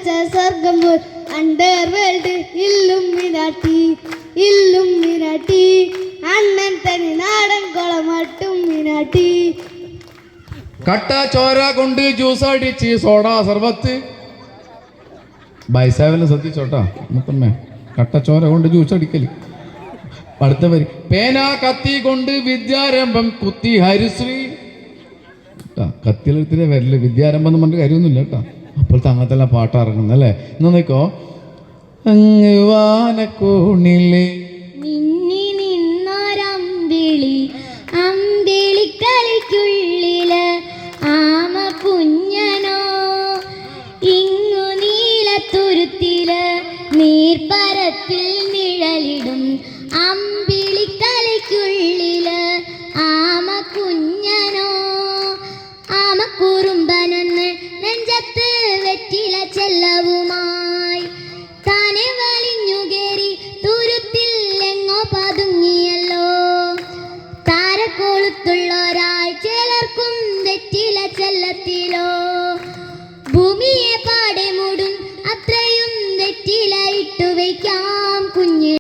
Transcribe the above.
വെച്ച സ്വർഗം പോൽ അണ്ടർ വേൾഡ് ഇല്ലും മിനാട്ടി അണ്ണൻ തനി നാടൻ കുളമട്ടും മിനാട്ടി. കട്ട ചോര കൊണ്ട് ജ്യൂസ് അടിച്ച് സോഡ സർബത്ത് ബൈസാവിനെ ശ്രദ്ധിച്ചോട്ടാ മുത്തമ്മേ. കട്ട ചോര കൊണ്ട് ജ്യൂസ് അടിക്കല്. അടുത്ത വരി പേന കത്തി കൊണ്ട് വിദ്യാരംഭം കുത്തി ഹരിശ്രീ. കത്തിലെടുത്തിലെ വരല് വിദ്യാരംഭം എന്ന് പറഞ്ഞിട്ട് കാര്യമൊന്നുമില്ല കേട്ടോ. അപ്പോഴത്തെ അങ്ങനത്തെ പാട്ട് ഇറങ്ങുന്നത് അല്ലേ. എന്നാ നോക്കോ അങ്ങ് വാനക്കോണിലെ മിന്നി നിന്നൊരമ്പിളി അമ്പിളിക്കളിക്കുള്ളില് ആമ കുഞ്ഞനോ ഇങ്ങു നീലത്തുരുത്തില് നീർപ്പരപ്പിൽ നിഴലിടും അമ്പിളിക്കളിക്കുള്ളില് ആമ കുഞ്ഞനോ ആമ കുറുമ്പനെന്ന് നെഞ്ചത്ത് വെറ്റില ചെല്ലവുമായി താനെ വലിഞ്ഞുകേറി തുരുത്തിൽ എങ്ങോ പതുങ്ങിയല്ലോ. താരക്കോളുത്തുള്ള